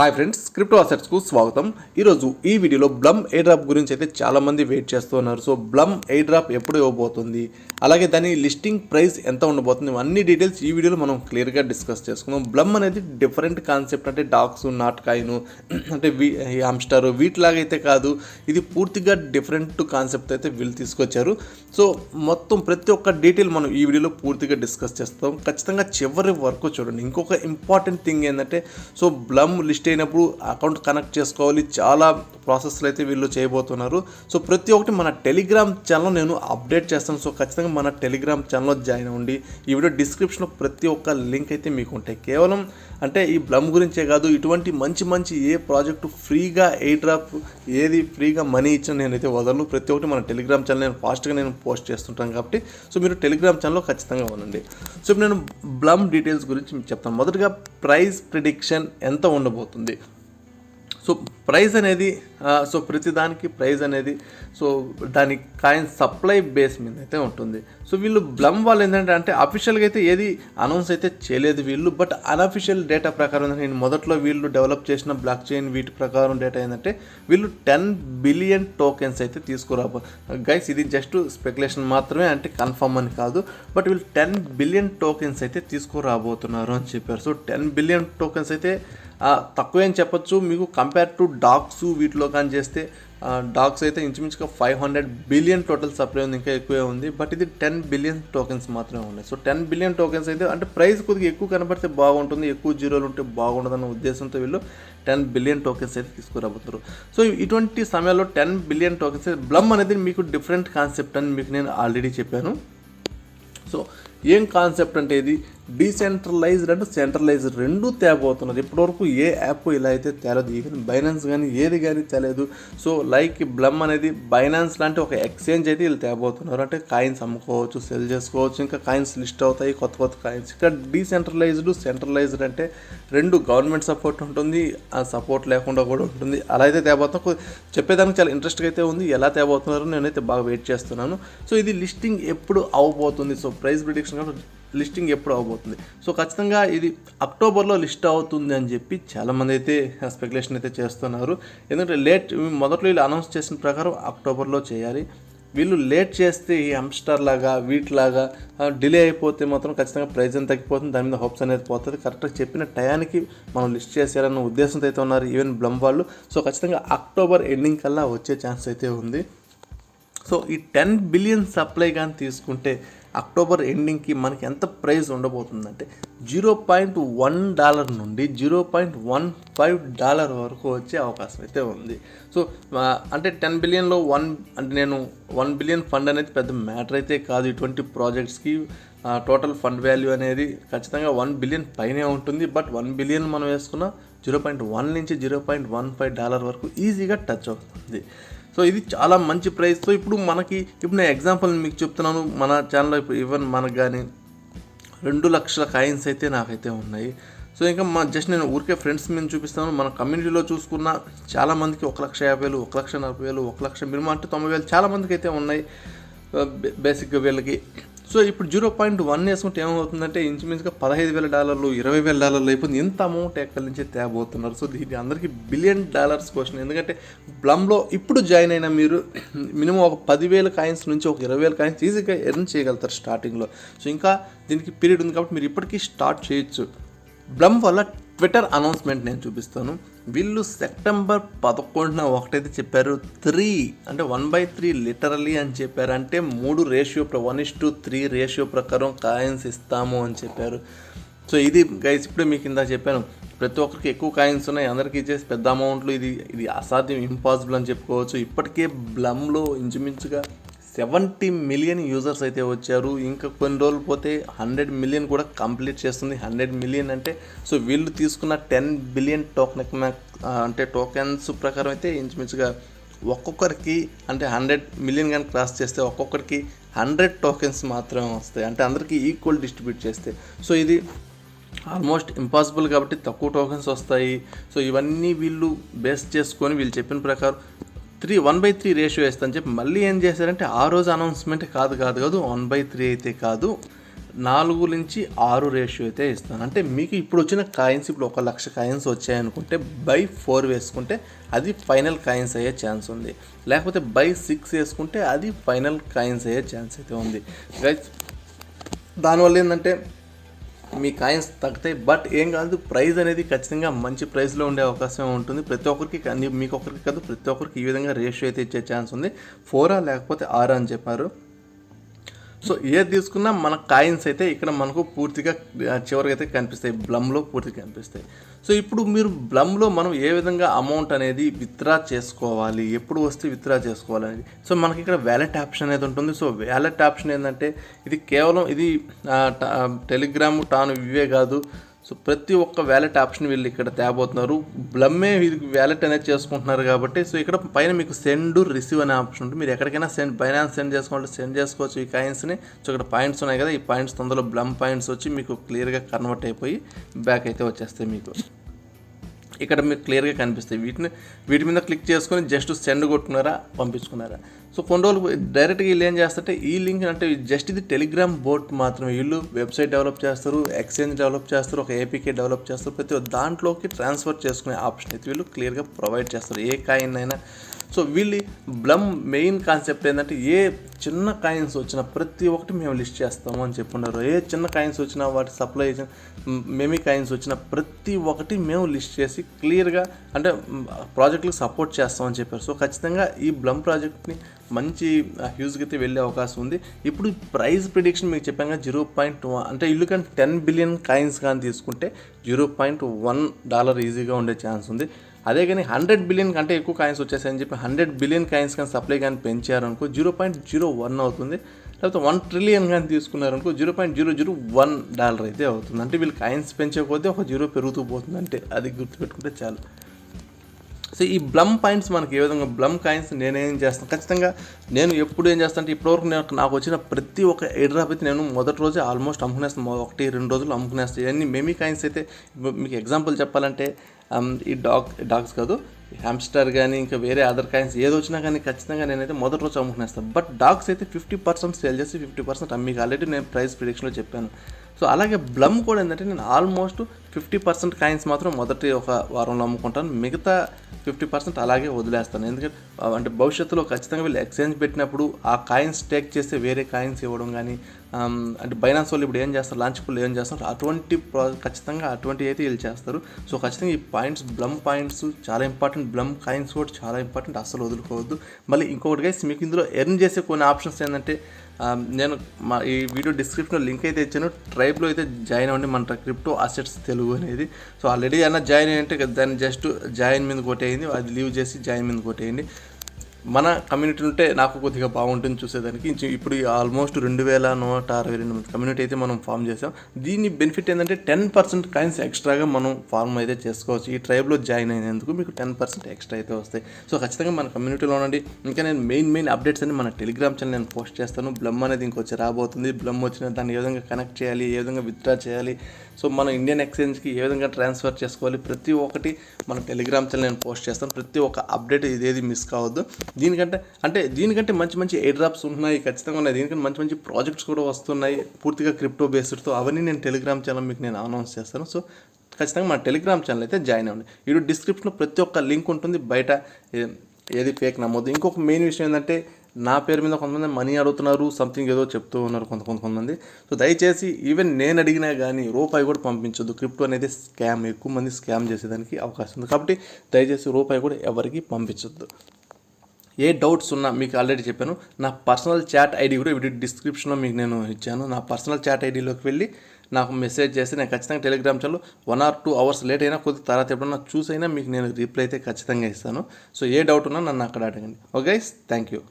Hi friends, crypto అసెట్స్కు స్వాగతం. ఈరోజు ఈ వీడియోలో బ్లమ్ ఎయిర్డ్రాప్ గురించి అయితే చాలామంది వెయిట్ చేస్తున్నారు. సో బ్లమ్ ఎయిర్డ్రాప్ ఎప్పుడు ఇవ్వబోతుంది, అలాగే దాని లిస్టింగ్ ప్రైస్ ఎంత ఉండబోతుంది, అన్ని డీటెయిల్స్ ఈ వీడియోలో మనం క్లియర్గా డిస్కస్ చేసుకుందాం. బ్లమ్ అనేది డిఫరెంట్ కాన్సెప్ట్, అంటే డాగ్స్, నాట్ కాయిన్, అంటే హామ్స్టర్ వీటిలాగా అయితే కాదు. ఇది పూర్తిగా డిఫరెంట్ కాన్సెప్ట్ అయితే వీళ్ళు తీసుకొచ్చారు. సో మొత్తం ప్రతి ఒక్క డీటెయిల్ మనం ఈ వీడియోలో పూర్తిగా డిస్కస్ చేస్తాం. ఖచ్చితంగా చివరి వరకు చూడండి. ఇంకొక ఇంపార్టెంట్ థింగ్ ఏంటంటే, సో బ్లమ్ లిస్ట్ అయినప్పుడు అకౌంట్ కనెక్ట్ చేసుకోవాలి, చాలా ప్రాసెస్లు అయితే వీళ్ళు చేయబోతున్నారు. సో ప్రతి ఒక్కటి మన టెలిగ్రామ్ ఛానల్లో నేను అప్డేట్ చేస్తాను. సో ఖచ్చితంగా మన టెలిగ్రామ్ ఛానల్లో జాయిన్ అవ్వండి. ఈ వీడియో డిస్క్రిప్షన్లో ప్రతి ఒక్క లింక్ అయితే మీకు ఉంటాయి. కేవలం అంటే ఈ బ్లమ్ గురించే కాదు, ఇటువంటి మంచి ఏ ప్రాజెక్టు ఫ్రీగా ఎయిర్ డ్రాప్ ఏది ఫ్రీగా మనీ ఇచ్చిన నేనైతే వదలను. ప్రతి ఒక్కటి మన టెలిగ్రామ్ ఛానల్ నేను ఫాస్ట్గా పోస్ట్ చేస్తుంటాను కాబట్టి సో మీరు టెలిగ్రామ్ ఛానల్లో ఖచ్చితంగా ఉండండి. సో ఇప్పుడు నేను బ్లమ్ డీటెయిల్స్ గురించి మీకు చెప్తాను. మొదటగా ప్రైస్ ప్రిడిక్షన్ ఎంత ఉండబోతుంది. సో ప్రైస్ అనేది సో ప్రతిదానికి ప్రైస్ అనేది సో దాని కాయిన్ సప్లై బేస్ మీద అయితే ఉంటుంది. సో వీళ్ళు బ్లమ్ వాళ్ళు ఏంటంటే, అంటే అఫీషియల్గా అయితే ఏది అనౌన్స్ అయితే చేయలేదు వీళ్ళు, బట్ అన్అఫీషియల్ డేటా ప్రకారం నేను మొదట్లో వీళ్ళు డెవలప్ చేసిన బ్లాక్ చైన్ వీటి ప్రకారం డేటా ఏంటంటే వీళ్ళు 10 బిలియన్ టోకెన్స్ అయితే గైస్ ఇది జస్ట్ స్పెక్యులేషన్ మాత్రమే, అంటే కన్ఫర్మ్ అని కాదు, బట్ వీళ్ళు 10 బిలియన్ టోకెన్స్ అయితే తీసుకురాబోతున్నారు అని చెప్పారు. సో 10 బిలియన్ టోకెన్స్ అయితే తక్కువే అని చెప్పొచ్చు. మీకు కంపేర్ టు డాగ్స్ వీటిలో కానీ చేస్తే డాగ్స్ అయితే ఇంచుమించుగా 500 బిలియన్ టోటల్ సప్లై ఉంది, ఇంకా ఎక్కువే ఉంది. బట్ ఇది 10 బిలియన్ టోకెన్స్ మాత్రమే ఉన్నాయి. సో 10 బిలియన్ టోకెన్స్ అయితే అంటే ప్రైస్ కొద్దిగా ఎక్కువ కనబడితే బాగుంటుంది, ఎక్కువ జీరోలు ఉంటే బాగుండదన్న ఉద్దేశంతో వీళ్ళు 10 బిలియన్ టోకెన్స్ అయితే తీసుకురాబోతున్నారు. సో ఇటువంటి సమయాల్లో 10 బిలియన్ టోకెన్స్ బ్లమ్ అనేది మీకు డిఫరెంట్ కాన్సెప్ట్ అని మీకు నేను ఆల్రెడీ చెప్పాను. సో ఏం కాన్సెప్ట్ అంటే ఇది డీసెంట్రలైజ్డ్ అండ్ సెంట్రలైజ్డ్ రెండు తేబోతున్నారు. ఇప్పటివరకు ఏ యాప్ ఇలా అయితే తేలేదు, ఈవెన్ బైనాన్స్ కానీ ఏది కానీ తేలేదు. సో లైక్ బ్లమ్ అనేది బైనాన్స్ లాంటి ఒక ఎక్స్చేంజ్ అయితే వీళ్ళు తేబోతున్నారు. అంటే కాయిన్స్ అమ్ముకోవచ్చు, సెల్ చేసుకోవచ్చు, ఇంకా కాయిన్స్ లిస్ట్ అవుతాయి, కొత్త కాయిన్స్. ఇక్కడ డీసెంట్రలైజ్డ్ సెంట్రలైజ్డ్ అంటే రెండు గవర్నమెంట్ సపోర్ట్ ఉంటుంది, ఆ సపోర్ట్ లేకుండా కూడా ఉంటుంది. అలా అయితే తేబోతున్నా చెప్పేదానికి చాలా ఇంట్రెస్ట్గా అయితే ఉంది. ఎలా తేబోతున్నారు నేనైతే బాగా వెయిట్ చేస్తున్నాను. సో ఇది లిస్టింగ్ ఎప్పుడు అవబోతుంది, సో ప్రైస్ ప్రిడిక్షన్ లిస్టింగ్ ఎప్పుడు అవబోతుంది. సో ఖచ్చితంగా ఇది అక్టోబర్లో లిస్ట్ అవుతుంది అని చెప్పి చాలామంది అయితే స్పెక్యులేషన్ అయితే చేస్తున్నారు. ఎందుకంటే మొదట్లో వీళ్ళు అనౌన్స్ చేసిన ప్రకారం అక్టోబర్లో చేయాలి. వీళ్ళు లేట్ చేస్తే ఈ హామ్స్టర్ లాగా వీటిలాగా డిలే అయిపోతే మాత్రం ఖచ్చితంగా ప్రైస్ అని తగ్గిపోతుంది, దాని మీద హోప్స్ అనేది పోతుంది. కరెక్ట్గా చెప్పిన టయానికి మనం లిస్ట్ చేసేయాలన్న ఉద్దేశంతో అయితే ఉన్నారు ఈవెన్ బ్లమ్ వాళ్ళు. సో ఖచ్చితంగా అక్టోబర్ ఎండింగ్ కల్లా వచ్చే ఛాన్స్ అయితే ఉంది. సో ఈ 10 బిలియన్ సప్లై కానీ తీసుకుంటే అక్టోబర్ ఎండింగ్కి మనకి ఎంత ప్రైస్ ఉండబోతుందంటే $0.1 నుండి $0.15 వరకు వచ్చే అవకాశం అయితే ఉంది. సో అంటే 10 బిలియన్లో అంటే నేను 1 బిలియన్ ఫండ్ అనేది పెద్ద మ్యాటర్ అయితే కాదు. ఇటువంటి ప్రాజెక్ట్స్కి టోటల్ ఫండ్ వాల్యూ అనేది ఖచ్చితంగా 1 బిలియన్ పైనే ఉంటుంది. బట్ 1 బిలియన్ మనం వేసుకున్న 0.1 నుంచి $0.15 వరకు ఈజీగా టచ్ అవుతుంది. సో ఇది చాలా మంచి ప్రైస్. సో ఇప్పుడు నేను ఎగ్జాంపుల్ మీకు చెప్తున్నాను. మన ఛానల్లో ఇప్పుడు ఈవెన్ మనకు కానీ 2 లక్షల కాయిన్స్ అయితే నాకైతే ఉన్నాయి. సో ఇంకా జస్ట్ నేను ఊరికే ఫ్రెండ్స్ మీద చూపిస్తాను. మన కమ్యూనిటీలో చూసుకున్న చాలామందికి 1,50,000, 1,40,000, 1,00,000 మినిమం అంటే 90,000 చాలామందికి అయితే ఉన్నాయి బేసిక్గా వీళ్ళకి. సో ఇప్పుడు 0.1 వేసుకుంటే ఏమవుతుందంటే ఇంచుమించుగా $15,000, $20,000 అయిపోతుంది. ఎంత అమౌంట్ ఎక్కడి నుంచి తేబోతున్నారు. సో దీనికి అందరికీ $1 బిలియన్ క్వశ్చన్. ఎందుకంటే బ్లమ్లో ఇప్పుడు జాయిన్ అయిన మీరు మినిమం ఒక 10,000 కాయిన్స్ నుంచి ఒక 20,000 కాయిన్స్ ఈజీగా ఎర్న్ చేయగలుగుతారు స్టార్టింగ్లో. సో ఇంకా దీనికి పీరియడ్ ఉంది కాబట్టి మీరు ఇప్పటికీ స్టార్ట్ చేయొచ్చు. బ్లమ్ వల్ల ట్విట్టర్ అనౌన్స్మెంట్ నేను చూపిస్తాను. వీళ్ళు సెప్టెంబర్ 11న ఒకటైతే చెప్పారు, 3 అంటే 1/3 లిటరలీ అని చెప్పారు. అంటే 3 రేషియో 1:3 రేషియో ప్రకారం కాయిన్స్ ఇస్తాము అని చెప్పారు. సో ఇది గైస్ ఇప్పుడే మీకు ఇందా చెప్పాను, ప్రతి ఒక్కరికి ఎక్కువ కాయిన్స్ ఉన్నాయి, అందరికీ ఇచ్చేసి పెద్ద అమౌంట్లు ఇది అసాధ్యం, ఇంపాసిబుల్ అని చెప్పుకోవచ్చు. ఇప్పటికే బ్లమ్లో ఇంచుమించుగా 70 మిలియన్ యూజర్స్ అయితే వచ్చారు. ఇంకా కొన్ని రోజులు పోతే 100 మిలియన్ కూడా కంప్లీట్ చేస్తుంది. 100 మిలియన్ అంటే సో వీళ్ళు తీసుకున్న 10 బిలియన్ టోకెన్స్ ప్రకారం అయితే ఇంచుమించుగా ఒక్కొక్కరికి అంటే 100 మిలియన్ కానీ క్రాస్ చేస్తే ఒక్కొక్కరికి 100 టోకెన్స్ మాత్రమే వస్తాయి, అంటే అందరికీ ఈక్వల్ డిస్ట్రిబ్యూట్ చేస్తే. సో ఇది ఆల్మోస్ట్ ఇంపాసిబుల్ కాబట్టి తక్కువ టోకెన్స్ వస్తాయి. సో ఇవన్నీ వీళ్ళు బేస్ చేసుకొని వీళ్ళు చెప్పిన ప్రకారం 1/3 రేషియో వేస్తా అని చెప్పి మళ్ళీ ఏం చేశారంటే ఆ రోజు అనౌన్స్మెంట్ కాదు 1/3 అయితే కాదు, 4 నుంచి 6 రేషియో అయితే ఇస్తాను. అంటే మీకు ఇప్పుడు వచ్చిన కాయిన్స్ ఇప్పుడు 1,00,000 కాయిన్స్ వచ్చాయనుకుంటే బై 4 వేసుకుంటే అది ఫైనల్ కాయిన్స్ అయ్యే ఛాన్స్ ఉంది. లేకపోతే బై 6 వేసుకుంటే అది ఫైనల్ కాయిన్స్ అయ్యే ఛాన్స్ అయితే ఉంది గైస్. దానివల్ల ఏంటంటే మీ కాయిన్స్ తగ్గుతాయి, బట్ ఏం కాదు, ప్రైస్ అనేది ఖచ్చితంగా మంచి ప్రైస్లో ఉండే అవకాశం ఉంటుంది. ప్రతి ఒక్కరికి మీకు ఒక్కరికి కాదు, ప్రతి ఒక్కరికి ఈ విధంగా రేషియో అయితే ఇచ్చే ఛాన్స్ ఉంది. 4 లేకపోతే 6 అని చెప్పారు. సో ఏది తీసుకున్నా మన కాయిన్స్ అయితే ఇక్కడ మనకు పూర్తిగా చివరికి అయితే కనిపిస్తాయి, బ్లమ్లో పూర్తిగా కనిపిస్తాయి. సో ఇప్పుడు మీరు బ్లమ్లో మనం ఏ విధంగా అమౌంట్ అనేది విత్డ్రా చేసుకోవాలి, ఎప్పుడు వస్తే విత్డ్రా చేసుకోవాలి అనేది. సో మనకి ఇక్కడ వ్యాలెట్ ఆప్షన్ అనేది ఉంటుంది. సో వ్యాలెట్ ఆప్షన్ ఏంటంటే ఇది కేవలం ఇది టెలిగ్రామ్ టాన్ ఇవే కాదు. సో ప్రతి ఒక్క వ్యాలెట్ ఆప్షన్ వీళ్ళు ఇక్కడ తేబోతున్నారు. బ్లమ్మే వీరికి వ్యాలెట్ అనేది చేసుకుంటున్నారు కాబట్టి సో ఇక్కడ పైన మీకు సెండ్ రిసీవ్ అనే ఆప్షన్ ఉంటుంది. మీరు ఎక్కడికైనా బైనాన్స్ సెండ్ చేసుకోవచ్చు ఈ కాయిన్స్ని. సో ఇక్కడ పాయింట్స్ ఉన్నాయి కదా, ఈ పాయింట్స్ తొందరలో బ్లమ్ పాయింట్స్ వచ్చి మీకు క్లియర్గా కన్వర్ట్ అయిపోయి బ్యాక్ అయితే వచ్చేస్తాయి. మీకు ఇక్కడ మీకు క్లియర్గా కనిపిస్తాయి. వీటి మీద క్లిక్ చేసుకొని జస్ట్ సెండ్ కొట్టుకున్నారా, పంపించుకున్నారా. సో కొన్ని రోజులు డైరెక్ట్గా వీళ్ళు ఏం చేస్తారంటే ఈ లింక్ అంటే జస్ట్ ఇది టెలిగ్రామ్ బోట్ మాత్రమే. వీళ్ళు వెబ్సైట్ డెవలప్ చేస్తారు, ఎక్స్చేంజ్ డెవలప్ చేస్తారు, ఒక ఏపీకే డెవలప్ చేస్తారు. ప్రతి దాంట్లోకి ట్రాన్స్ఫర్ చేసుకునే ఆప్షన్ అయితే వీళ్ళు క్లియర్గా ప్రొవైడ్ చేస్తారు ఏ కాయిన్ అయినా. సో వీళ్ళు బ్లమ్ మెయిన్ కాన్సెప్ట్ ఏంటంటే ఏ చిన్న కాయిన్స్ వచ్చినా ప్రతి ఒక్కటి మేము లిస్ట్ చేస్తాము అని చెప్పున్నారు. ఏ చిన్న కాయిన్స్ వచ్చినా వాటి సప్లై మేమీ కాయిన్స్ వచ్చినా ప్రతి ఒక్కటి మేము లిస్ట్ చేసి క్లియర్గా అంటే ప్రాజెక్టులకు సపోర్ట్ చేస్తామని చెప్పారు. సో ఖచ్చితంగా ఈ బ్లమ్ ప్రాజెక్ట్ని మంచి హ్యూజ్కి అయితే వెళ్ళే అవకాశం ఉంది. ఇప్పుడు ప్రైస్ ప్రిడిక్షన్ మీకు చెప్పాక 0.1 అంటే ఇల్లు కానీ 10 బిలియన్ కాయిన్స్ కానీ తీసుకుంటే $0.1 ఈజీగా ఉండే ఛాన్స్ ఉంది. అదే కానీ 100 బిలియన్ కంటే ఎక్కువ కాయిన్స్ వచ్చేసాయని చెప్పి 100 బిలియన్ కాయిన్స్ కానీ సప్లై కానీ పెంచారనుకో 0.01 అవుతుంది. లేకపోతే 1 ట్రిలియన్ కానీ తీసుకున్నారనుకో $0.001 అయితే అవుతుంది. అంటే వీళ్ళు కాయిన్స్ పెంచకపోతే ఒక 0 పెరుగుతూ పోతుంది, అంటే అది గుర్తుపెట్టుకుంటే చాలు. సో ఈ బ్లమ్ పాయింట్స్ మనకి ఏ విధంగా బ్లమ్ కాయిన్స్ నేనేం చేస్తాను ఖచ్చితంగా నేను ఎప్పుడు ఏం చేస్తాను అంటే ఇప్పటివరకు నాకు వచ్చిన ప్రతి ఒక్క ఎయిర్ డ్రాప్ అయితే నేను మొదటి రోజే ఆల్మోస్ట్ అమ్ముకునేస్తాను. 1-2 రోజులు అమ్ముకునేస్తాను. ఇవన్నీ మేమీ కాయిన్స్ అయితే మీకు ఎగ్జాంపుల్ చెప్పాలంటే ఈ డాగ్స్ కాదు, హ్యామ్స్టర్ కానీ ఇంకా వేరే అదర్ కాయిన్స్ ఏది వచ్చినా కానీ ఖచ్చితంగా నేనైతే మొదటి రోజు అమ్ముకునేస్తాను. బట్ డాగ్స్ అయితే 50% సేల్ చేసి 50% మీకు ఆల్రెడీ నేను ప్రైస్ ప్రిడిక్షన్లో చెప్పాను. సో అలాగే బ్లమ్ కూడా ఏంటంటే నేను ఆల్మోస్ట్ 50% కాయిన్స్ మాత్రం మొదటి ఒక వారంలో అమ్ముకుంటాను, మిగతా 50% అలాగే వదిలేస్తాను. ఎందుకంటే అంటే భవిష్యత్తులో ఖచ్చితంగా వీళ్ళు ఎక్స్చేంజ్ పెట్టినప్పుడు ఆ కాయిన్స్ టేక్ చేస్తే వేరే కాయిన్స్ ఇవ్వడం కానీ అంటే బైనాన్స్ వాళ్ళు ఇప్పుడు ఏం చేస్తారు, లాంచ్ పుల్ ఏం చేస్తారు, అటువంటి ఖచ్చితంగా అటువంటివి అయితే వీళ్ళు చేస్తారు. సో ఖచ్చితంగా ఈ పాయింట్స్ బ్లమ్ పాయింట్స్ చాలా ఇంపార్టెంట్, బ్లమ్ కాయిన్స్ కూడా చాలా ఇంపార్టెంట్, అస్సలు వదులుకోవద్దు. మళ్ళీ ఇంకొకటి గైస్ మీకు ఇందులో ఎర్న్ చేసే కొన్ని ఆప్షన్స్ ఏంటంటే నేను ఈ వీడియో డిస్క్రిప్షన్లో లింక్ అయితే ఇచ్చాను. ట్రైబ్లో అయితే జాయిన్ అవ్వండి, మన క్రిప్టో అసెట్స్ తెలుగు అనేది. సో ఆల్రెడీ ఏమన్నా జాయిన్ అయ్యంటే దాన్ని జస్ట్ జాయిన్ మీద కొట్టేయండి, అది లీవ్ చేసి జాయిన్ మీద కొట్టేయండి. మన కమ్యూనిటీ ఉంటే నాకు కొద్దిగా బాగుంటుంది చూసేదానికి. ఇప్పుడు ఆల్మోస్ట్ 2162 కమ్యూనిటీ అయితే మనం ఫామ్ చేసాం. దీని బెనిఫిట్ ఏంటంటే 10% కాయిన్స్ ఎక్స్ట్రాగా మనం ఫార్మ్ అయితే చేసుకోవచ్చు. ఈ ట్రైబ్లో జాయిన్ అయినందుకు మీకు 10% ఎక్స్ట్రా అయితే వస్తాయి. సో ఖచ్చితంగా మన కమ్యూనిటీలో ఉండండి. ఇంకా నేను మెయిన్ అప్డేట్స్ అన్ని మన టెలిగ్రామ్ ఛానల్ నేను పోస్ట్ చేస్తాను. బ్లమ్ అనేది ఇంకొచ్చి రాబోతుంది. బ్లమ్ వచ్చిన దాన్ని ఏ విధంగా కనెక్ట్ చేయాలి, ఏ విధంగా విత్డ్రా చేయాలి, సో మన ఇండియన్ ఎక్స్చేంజ్కి ఏ విధంగా ట్రాన్స్ఫర్ చేసుకోవాలి, ప్రతి ఒక్కటి మన టెలిగ్రామ్ ఛానల్ నేను పోస్ట్ చేస్తాను. ప్రతి ఒక్క అప్డేట్ ఇదేది మిస్ కావద్దు. దీనికంటే మంచి ఎయిర్ డ్రాప్స్ ఉన్నాయి, ఖచ్చితంగా ఉన్నాయి. దీనికంటే మంచి ప్రాజెక్ట్స్ కూడా వస్తున్నాయి పూర్తిగా క్రిప్టో బేస్డ్తో. అవన్నీ నేను టెలిగ్రామ్ ఛానల్ మీకు నేను అనౌన్స్ చేస్తాను. సో ఖచ్చితంగా మన టెలిగ్రామ్ ఛానల్ అయితే జాయిన్ అవ్వండి. వీడియో డిస్క్రిప్షన్లో ప్రతి ఒక్క లింక్ ఉంటుంది. బయట ఏది ఫేక్ నమ్మొద్దు. ఇంకొక మెయిన్ విషయం ఏంటంటే నా పేరు మీద కొంతమంది మనీ అడుగుతున్నారు, సంథింగ్ ఏదో చెప్తూ ఉన్నారు కొంతమంది. సో దయచేసి ఈవెన్ నేను అడిగినా కానీ రూపాయి కూడా పంపించొద్దు. క్రిప్టో అనేది స్కామ్, ఎక్కువ మంది స్కామ్ చేసేదానికి అవకాశం ఉంది. కాబట్టి దయచేసి రూపాయి కూడా ఎవరికి పంపించొద్దు. ఏ డౌట్స్ ఉన్నా మీకు ఆల్రెడీ చెప్పాను. నా పర్సనల్ చాట్ ఐడి కూడా వీడియో డిస్క్రిప్షన్లో మీకు నేను ఇచ్చాను. నా పర్సనల్ చాట్ ఐడిలోకి వెళ్ళి నాకు మెసేజ్ చేస్తే నేను ఖచ్చితంగా టెలిగ్రామ్ ఛానల్లో 1 or 2 hours లేట్ అయినా కొద్ది తర్వాత ఎప్పుడన్నా చూసైనా మీకు నేను రిప్లై అయితే ఖచ్చితంగా ఇస్తాను. సో ఏ డౌట్ ఉన్నా నన్ను అక్కడ అడగండి. Okay guys, thank you.